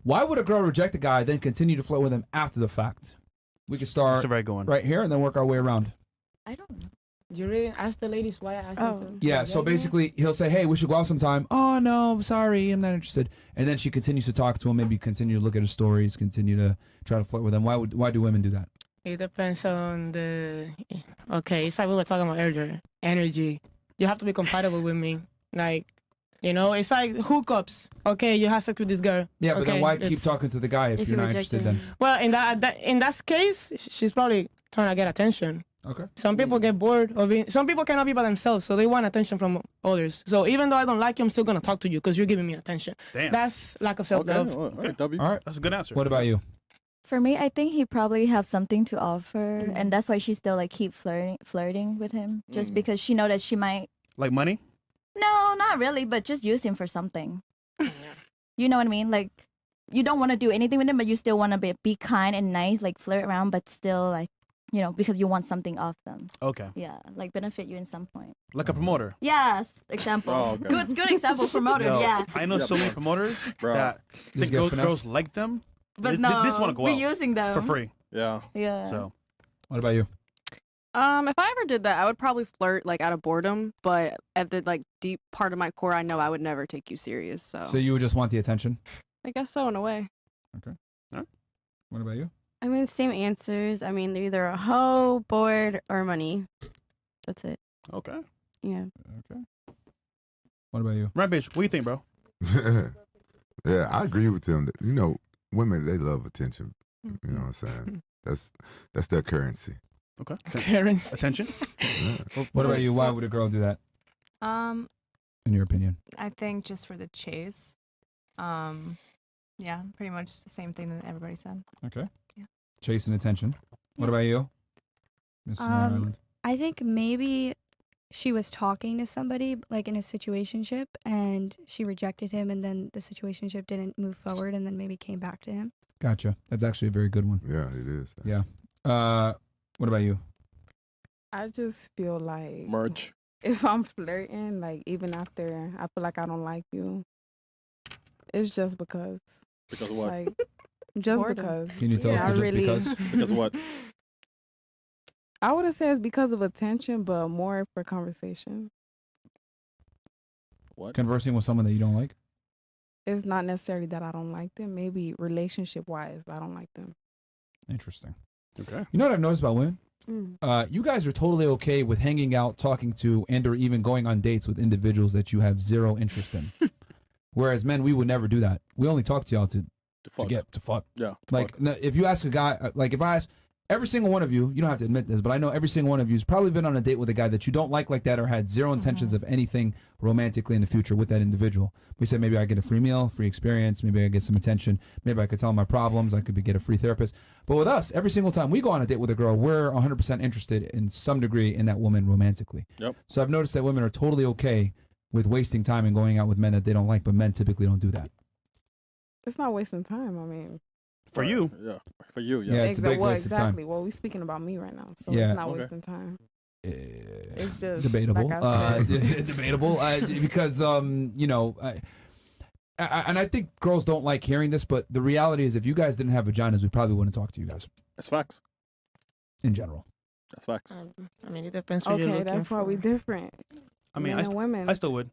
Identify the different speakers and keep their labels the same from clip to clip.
Speaker 1: Why would a girl reject a guy, then continue to flirt with him after the fact? We could start right here and then work our way around.
Speaker 2: I don't know.
Speaker 3: You really ask the ladies why I asked them to?
Speaker 1: Yeah, so basically he'll say, hey, we should go out sometime. Oh, no, sorry, I'm not interested. And then she continues to talk to him, maybe continue to look at his stories, continue to try to flirt with him. Why do women do that?
Speaker 3: It depends on the... Okay, it's like we were talking about earlier. Energy. You have to be compatible with me. Like, you know, it's like hookups. Okay, you have sex with this girl.
Speaker 1: Yeah, but
Speaker 3: okay,
Speaker 1: then why keep talking to the guy if you're not interested then?
Speaker 3: Well, in that case, she's probably trying to get attention.
Speaker 1: Okay.
Speaker 3: Some people get bored of being... Some people cannot be by themselves, so they want attention from others. So even though I don't like you, I'm still going to talk to you because you're giving me attention.
Speaker 4: Damn.
Speaker 3: That's lack of self-love.
Speaker 4: Okay. W.
Speaker 1: All right.
Speaker 4: That's a good answer.
Speaker 1: What about you?
Speaker 2: For me, I think he probably have something to offer, and that's why she still like keep flirting with him, just because she know that she might.
Speaker 4: Like money?
Speaker 2: No, not really, but just use him for something. You know what I mean? Like, you don't want to do anything with him, but you still want to be kind and nice, like flirt around, but still like, you know, because you want something off them.
Speaker 4: Okay.
Speaker 2: Yeah, like benefit you in some point.
Speaker 4: Like a promoter.
Speaker 2: Yes, example.
Speaker 5: Oh, okay.
Speaker 2: Good example, promoter.
Speaker 4: Yo,
Speaker 2: Yeah.
Speaker 4: I know so many promoters that
Speaker 1: Just
Speaker 4: think
Speaker 1: get
Speaker 4: girls like them,
Speaker 2: But
Speaker 4: they
Speaker 2: no,
Speaker 4: just want to go
Speaker 2: be
Speaker 4: out
Speaker 2: using them
Speaker 4: for free.
Speaker 5: Yeah.
Speaker 2: Yeah.
Speaker 4: So,
Speaker 1: what about you?
Speaker 6: If I ever did that, I would probably flirt like out of boredom, but at the like deep part of my core, I know I would never take you serious. So
Speaker 1: you would just want the attention?
Speaker 6: I guess so in a way.
Speaker 1: Okay. All right. What about you?
Speaker 7: I mean, same answers. I mean, they're either a hoe, bored, or money. That's it.
Speaker 4: okay.
Speaker 7: Yeah.
Speaker 1: Okay. What about you?
Speaker 4: Right, bitch. What do you think, bro?
Speaker 8: Yeah, I agree with him. You know, women, they love attention. You know what I'm saying? That's their currency.
Speaker 4: Okay.
Speaker 3: Currency.
Speaker 4: Attention.
Speaker 8: Yeah.
Speaker 1: What about you? Why would a girl do that, in your opinion?
Speaker 9: I think just for the chase. Yeah, pretty much the same thing that everybody said.
Speaker 1: Okay.
Speaker 9: Yeah.
Speaker 1: Chasing attention. What about you, Mrs. Ireland?
Speaker 10: I think maybe she was talking to somebody like in a situationship and she rejected him, and then the situationship didn't move forward, and then maybe came back to him.
Speaker 1: Gotcha. That's actually a very good one.
Speaker 8: Yeah, it is.
Speaker 1: Yeah. What about you?
Speaker 11: I just feel like
Speaker 5: Merch.
Speaker 11: if I'm flirting, like even after I feel like I don't like you, it's just because.
Speaker 5: Because what?
Speaker 11: Like, just
Speaker 9: Boredom.
Speaker 11: because.
Speaker 1: Can you tell us
Speaker 11: I
Speaker 1: the just
Speaker 11: really,
Speaker 1: because?
Speaker 5: Because what?
Speaker 11: I would have said it's because of attention, but more for conversation.
Speaker 5: What?
Speaker 1: Conversing with someone that you don't like?
Speaker 11: It's not necessarily that I don't like them. Maybe relationship-wise, I don't like them.
Speaker 1: Interesting.
Speaker 4: Okay.
Speaker 1: You know what I've noticed about women?
Speaker 7: Mm.
Speaker 1: You guys are totally okay with hanging out, talking to, and or even going on dates with individuals that you have zero interest in. Whereas men, we would never do that. We only talk to y'all to get to fuck.
Speaker 5: Yeah.
Speaker 1: Like, if you ask a guy, like if I ask every single one of you, you don't have to admit this, but I know every single one of you has probably been on a date with a guy that you don't like that, or had zero intentions of anything romantically in the future with that individual. We said maybe I get a free meal, free experience, maybe I get some attention, maybe I could tell him my problems, I could get a free therapist. But with us, every single time we go on a date with a girl, we're 100% interested in some degree in that woman romantically.
Speaker 5: Yep.
Speaker 1: So I've noticed that women are totally okay with wasting time and going out with men that they don't like, but men typically don't do that.
Speaker 11: It's not wasting time. I mean,
Speaker 4: For you.
Speaker 5: Yeah. For you. Yeah.
Speaker 1: Yeah, it's a big waste of time.
Speaker 11: exactly. Well, we're speaking about me right now, so
Speaker 1: Yeah.
Speaker 11: it's not
Speaker 5: Okay.
Speaker 11: wasting time. It's just
Speaker 1: Debatable.
Speaker 11: like I said.
Speaker 1: Debatable. Because, you know, and I think girls don't like hearing this, but the reality is if you guys didn't have vaginas, we probably wouldn't talk to you guys.
Speaker 5: That's facts.
Speaker 1: In general.
Speaker 5: That's facts.
Speaker 3: I mean, it depends what you're
Speaker 11: Okay,
Speaker 3: looking
Speaker 11: that's
Speaker 3: for.
Speaker 11: why we different.
Speaker 4: I mean,
Speaker 11: Men and women.
Speaker 4: I still would.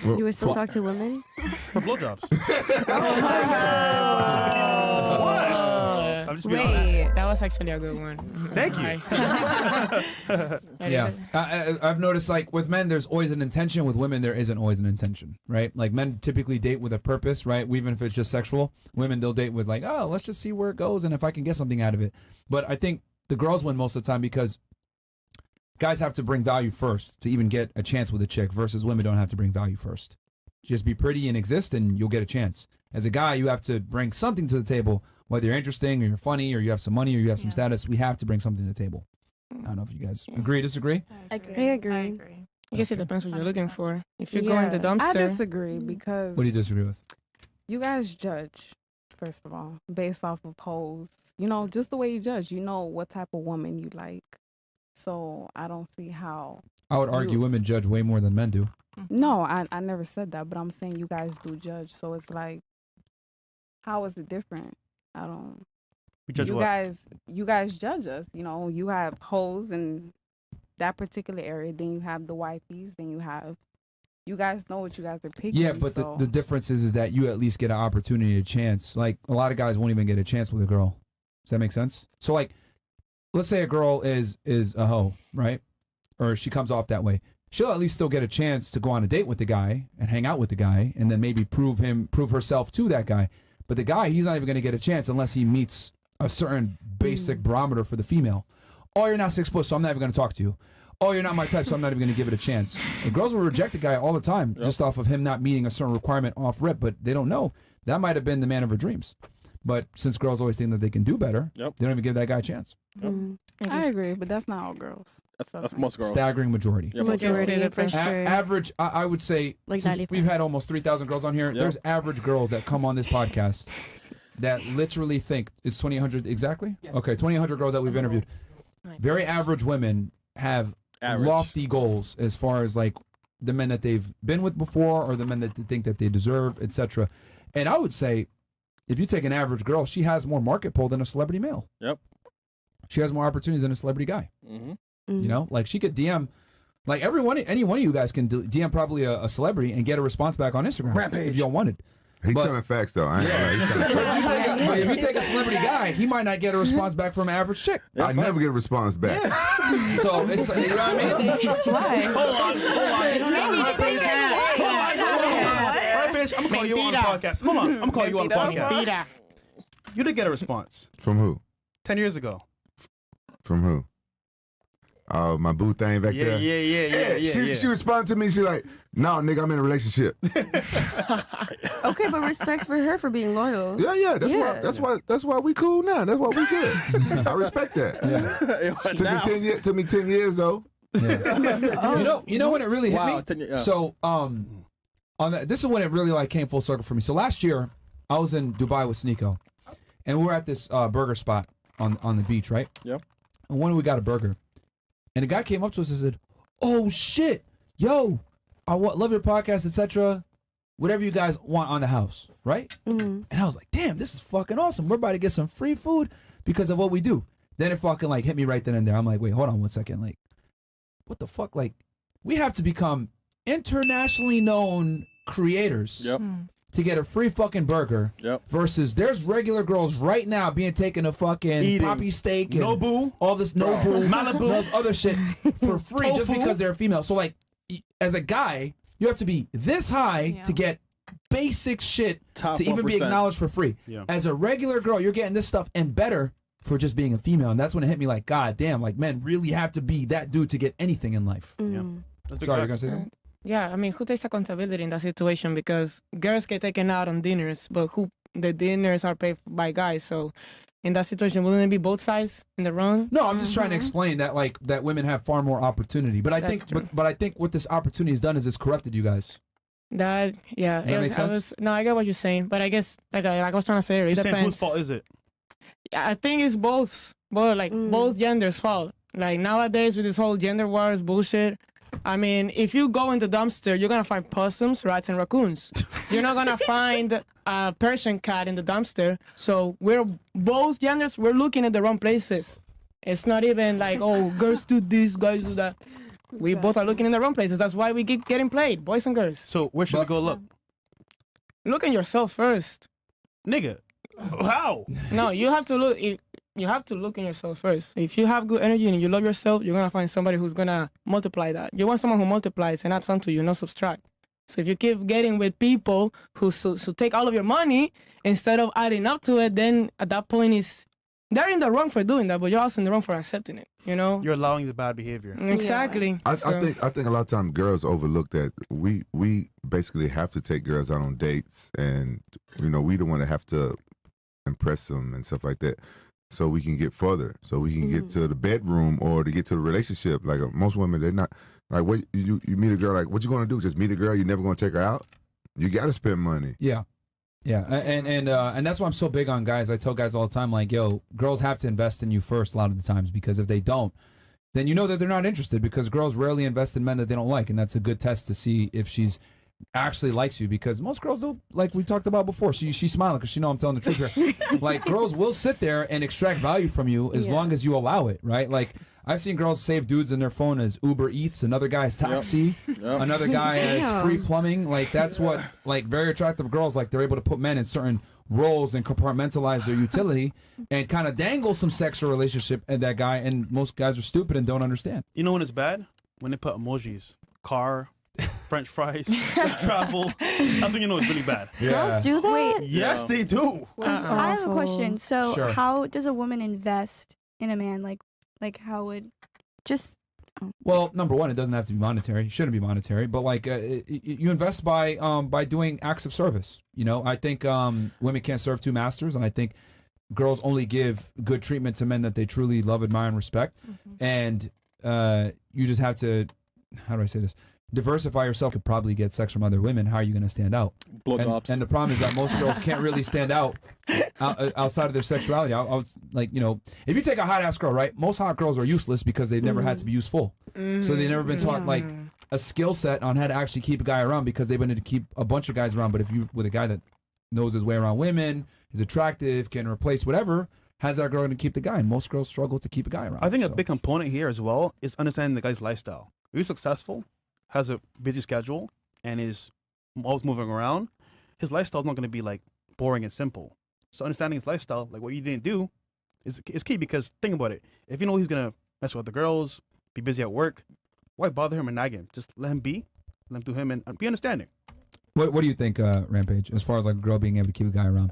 Speaker 7: You would still talk to women?
Speaker 4: For blowjobs.
Speaker 3: Oh my God.
Speaker 4: What? I'm just being honest.
Speaker 3: Wait, that was actually a good one.
Speaker 4: Thank you.
Speaker 1: Yeah. I've noticed, like, with men, there's always an intention. With women, there isn't always an intention, right? Like, men typically date with a purpose, right? Even if it's just sexual. Women, they'll date with, like, oh, let's just see where it goes and if I can get something out of it. But I think the girls win most of the time because guys have to bring value first to even get a chance with a chick versus women don't have to bring value first. Just be pretty and exist and you'll get a chance. As a guy, you have to bring something to the table, whether you're interesting or you're funny or you have some money or you have some status. We have to bring something to the table. I don't know if you guys agree, disagree?
Speaker 7: I agree.
Speaker 3: I guess it depends what you're looking for. If you're going to dumpster.
Speaker 11: I disagree because
Speaker 1: What do you disagree with?
Speaker 11: you guys judge, first of all, based off of hoes. You know, just the way you judge. You know what type of woman you like. So I don't see how.
Speaker 1: I would argue women judge way more than men do.
Speaker 11: No, I never said that, but I'm saying you guys do judge. So it's like, How is it different? I don't.
Speaker 4: We judge
Speaker 11: you
Speaker 4: what?
Speaker 11: guys judge us. You know, you have hoes in that particular area. Then you have the wifeys. Then you guys know what you guys are picking.
Speaker 1: Yeah, but
Speaker 11: so.
Speaker 1: the difference is that you at least get an opportunity, a chance. Like a lot of guys won't even get a chance with a girl. Does that make sense? So like, let's say a girl is a hoe, right? Or she comes off that way. She'll at least still get a chance to go on a date with the guy and hang out with the guy, and then maybe prove herself to that guy. But the guy, he's not even going to get a chance unless he meets a certain basic barometer for the female. Oh, you're not 6 foot, so I'm not even going to talk to you. Oh, you're not my type, so I'm not even going to give it a chance. The girls will reject the guy all the time just off of him not meeting a certain requirement off rip, but they don't know. That might have been the man of her dreams. But since girls always think that they can do better, they don't even give that guy a chance.
Speaker 11: I agree, but that's not all girls.
Speaker 5: That's most girls.
Speaker 1: Staggering majority.
Speaker 5: Yeah,
Speaker 7: Majority, for sure.
Speaker 1: Average, I would say,
Speaker 7: Like
Speaker 1: since
Speaker 7: 90%.
Speaker 1: we've had almost 3,000 girls on here, there's average girls that come on this podcast that literally think, is 2,800 exactly? Okay, 2,800 girls that we've interviewed. Very average women have lofty goals as far as like the men that they've been with before or the men that they think that they deserve, etc. And I would say, if you take an average girl, she has more market pull than a celebrity male.
Speaker 5: Yep.
Speaker 1: She has more opportunities than a celebrity guy.
Speaker 5: Mm-hmm.
Speaker 1: You know, like she could DM, like any one of you guys can DM probably a celebrity and get a response back on Instagram if y'all wanted.
Speaker 8: He telling facts though. I ain't gonna lie, he telling facts.
Speaker 1: But if you take a celebrity guy, he might not get a response back from an average chick.
Speaker 8: I never get a response back.
Speaker 1: So it's, you know what I mean?
Speaker 7: Why?
Speaker 4: Hold on. Right, bitch, I'm gonna call you on the podcast. Hold on, I'm gonna call you on the podcast. You did get a response
Speaker 8: From who?
Speaker 4: 10 years ago.
Speaker 8: From who? Oh, my boo thing back there.
Speaker 4: Yeah.
Speaker 8: She responded to me. She like, no, nigga, I'm in a relationship.
Speaker 7: Okay, but respect for her for being loyal.
Speaker 8: Yeah. That's why we cool now. That's why we good. I respect that. Took me 10 years though.
Speaker 1: You know when it really hit
Speaker 5: Wow,
Speaker 1: me?
Speaker 5: 10 years, yeah.
Speaker 1: So on this is when it really like came full circle for me. So last year I was in Dubai with Sneeko, and we were at this burger spot on the beach, right?
Speaker 5: Yep.
Speaker 1: And one we got a burger, and the guy came up to us and said, "Oh shit, yo, love your podcast, etc. Whatever you guys want on the house, right?" And I was like, "Damn, this is fucking awesome. We're about to get some free food because of what we do." Then it fucking like hit me right then and there. I'm like, "Wait, hold on 1 second. Like, what the fuck? Like, we have to become internationally known creators to get a free fucking burger versus there's regular girls right now being taken a fucking poppy steak and
Speaker 4: Nobu,
Speaker 1: all this Nobu,
Speaker 4: Malibu,
Speaker 1: all this other shit for free just because they're female. So like, as a guy, you have to be this high to get basic shit
Speaker 5: Top
Speaker 1: to even be
Speaker 5: 1%.
Speaker 1: acknowledged for free.
Speaker 4: Yeah.
Speaker 1: As a regular girl, you're getting this stuff and better for just being a female. And that's when it hit me like, God damn, like men really have to be that dude to get anything in life.
Speaker 4: That's
Speaker 1: Sorry, you're gonna say something?
Speaker 3: Yeah, I mean, who takes accountability in that situation? Because girls get taken out on dinners, but the dinners are paid by guys. So in that situation, wouldn't it be both sides in the wrong?
Speaker 1: No, I'm just trying to explain that like that women have far more opportunity. But I
Speaker 3: That's
Speaker 1: think
Speaker 3: true.
Speaker 1: but I think what this opportunity has done is it's corrupted you guys.
Speaker 3: Yeah.
Speaker 1: Does that make sense?
Speaker 3: No, I get what you're saying, but I guess like I was trying to say, it
Speaker 4: She's saying
Speaker 3: depends.
Speaker 4: whose fault is it?
Speaker 3: I think it's both genders' fault. Like nowadays with this whole gender wars bullshit. I mean, if you go in the dumpster, you're gonna find possums, rats, and raccoons. You're not gonna find a Persian cat in the dumpster. So we're both genders. We're looking at the wrong places. It's not even like, oh, girls do this, guys do that. We both are looking in the wrong places. That's why we keep getting played, boys and girls.
Speaker 4: So where should we go look?
Speaker 3: Look at yourself first.
Speaker 4: Nigga, how?
Speaker 3: No, you have to look. You have to look in yourself first. If you have good energy and you love yourself, you're gonna find somebody who's gonna multiply that. You want someone who multiplies and adds onto you, not subtract. So if you keep getting with people who take all of your money instead of adding up to it, then at that point they're in the wrong for doing that, but you're also in the wrong for accepting it. You know?
Speaker 4: You're allowing the bad behavior.
Speaker 3: Exactly.
Speaker 8: I think a lot of times girls overlook that we basically have to take girls out on dates, and we don't want to have to impress them and stuff like that, so we can get further, so we can get to the bedroom or to get to the relationship. Like most women, they're not like, what you meet a girl, like, what you gonna do? Just meet a girl? You're never gonna take her out? You got to spend money.
Speaker 1: Yeah. And that's why I'm so big on guys. I tell guys all the time, like, yo, girls have to invest in you first a lot of the times, because if they don't, then you know that they're not interested, because girls rarely invest in men that they don't like, and that's a good test to see if she's actually likes you, because most girls don't, like we talked about before. She's smiling because she know I'm telling the truth here. Like, girls will sit there and extract value from you as long as you allow it, right? Like, I've seen girls save dudes in their phone as Uber Eats, another guy as taxi, another guy as free plumbing. Like, that's what, like, very attractive girls, like, they're able to put men in certain roles and compartmentalize their utility and kind of dangle some sexual relationship at that guy. And most guys are stupid and don't understand.
Speaker 4: You know when it's bad? When they put emojis, car, French fries, travel. That's when you know it's really bad.
Speaker 2: Girls do that?
Speaker 10: Wait,
Speaker 4: Yes, they do.
Speaker 10: I have a question. So,
Speaker 1: Sure.
Speaker 10: how does a woman invest in a man? Like how would
Speaker 7: Just
Speaker 1: Well, number one, it doesn't have to be monetary. It shouldn't be monetary, but like you invest by doing acts of service. You know, I think women can't serve two masters, and I think girls only give good treatment to men that they truly love, admire, and respect. And you just have to, how do I say this? Diversify yourself. Could probably get sex from other women. How are you going to stand out? And the problem is that most girls can't really stand out outside of their sexuality. I was like, you know, if you take a hot ass girl, right? Most hot girls are useless because they've never had to be useful. So they've never been taught like a skill set on how to actually keep a guy around, because they've been able to keep a bunch of guys around. But if you with a guy that knows his way around women, is attractive, can replace whatever, how's that girl going to keep the guy? And most girls struggle to keep a guy around.
Speaker 4: I think a big component here as well is understanding the guy's lifestyle. If he's successful, has a busy schedule, and is always moving around, his lifestyle is not going to be like boring and simple. So understanding his lifestyle, like what you didn't do, is key, because think about it. If you know he's going to mess with the girls, be busy at work, why bother him and nag him? Just let him be, let him do him, and be understanding.
Speaker 1: What do you think, Rampage, as far as like a girl being able to keep a guy around?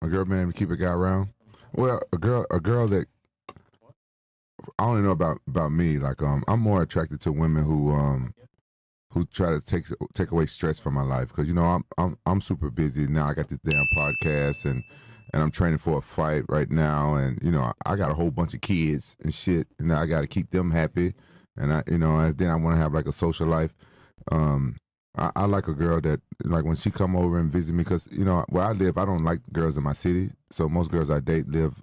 Speaker 8: A girl being able to keep a guy around? Well, a girl that, I only know about me. Like, I'm more attracted to women who try to take away stress from my life, because you know I'm super busy now. I got this damn podcast and I'm training for a fight right now, and you know I got a whole bunch of kids and shit, and I got to keep them happy, and then I want to have like a social life. I like a girl that, like, when she come over and visit me, because you know where I live, I don't like girls in my city, so most girls I date live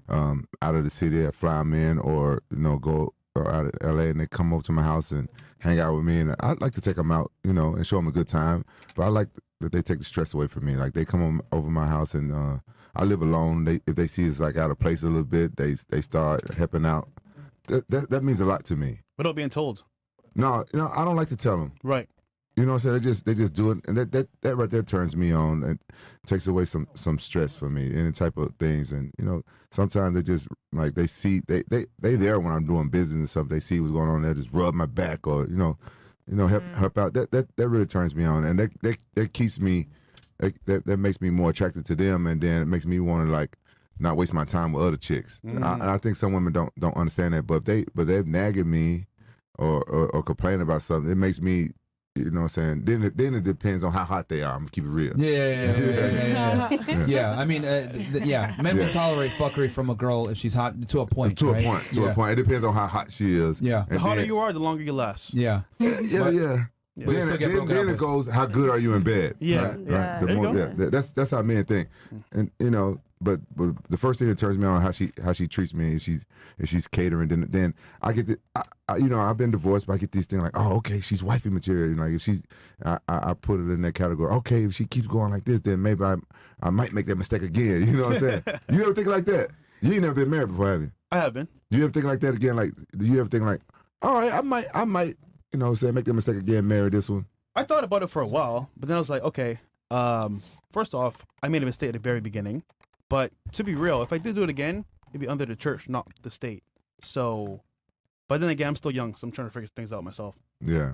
Speaker 8: out of the city. I fly them in, or you know, go out of LA, and they come over to my house and hang out with me, and I like to take them out, you know, and show them a good time. But I like that they take the stress away from me. Like, they come over my house, and I live alone. If they see it's like out of place a little bit, they start helping out. That means a lot to me.
Speaker 4: Without being told.
Speaker 8: No, you know, I don't like to tell them.
Speaker 4: Right.
Speaker 8: You know what I'm saying? They just do it, and that right there turns me on and takes away some stress from me, any type of things. And you know, sometimes they just like they see they there when I'm doing business and stuff. They see what's going on. They just rub my back, or you know help out. That really turns me on, and that keeps me that makes me more attracted to them, and then it makes me want to like not waste my time with other chicks. I think some women don't understand that, but they're nagging me or complaining about something. It makes me. You know what I'm saying? Then it depends on how hot they are. I'm gonna keep it real.
Speaker 1: Yeah. I mean, men will tolerate fuckery from a girl if she's hot to a point.
Speaker 8: To
Speaker 1: right?
Speaker 8: a point. It depends on how hot she is.
Speaker 1: Yeah.
Speaker 4: The hotter you are, the longer you last.
Speaker 1: Yeah.
Speaker 8: Yeah.
Speaker 1: But you still get broken up
Speaker 8: then it
Speaker 1: with.
Speaker 8: goes, how good are you in bed?
Speaker 4: Yeah.
Speaker 8: Right?
Speaker 4: Yeah.
Speaker 8: The
Speaker 4: There you
Speaker 8: more,
Speaker 4: go.
Speaker 8: that's how men think. And you know, but the first thing that turns me on how she treats me, is she's catering. Then I get you know, I've been divorced, but I get these things like, oh, okay, she's wifey material. You know, like if she's, I put it in that category. Okay, if she keeps going like this, then maybe I might make that mistake again. You know what I'm saying? You ever think like that? You ain't never been married before, have you?
Speaker 4: I have been.
Speaker 8: Do you ever think like that again? Like, do you ever think like, all right, I might, you know, say make that mistake again, marry this one?
Speaker 4: I thought about it for a while, but then I was like, okay, first off, I made a mistake at the very beginning. But to be real, if I did do it again, it'd be under the church, not the state. So, but then again, I'm still young, so I'm trying to figure things out myself.
Speaker 8: Yeah.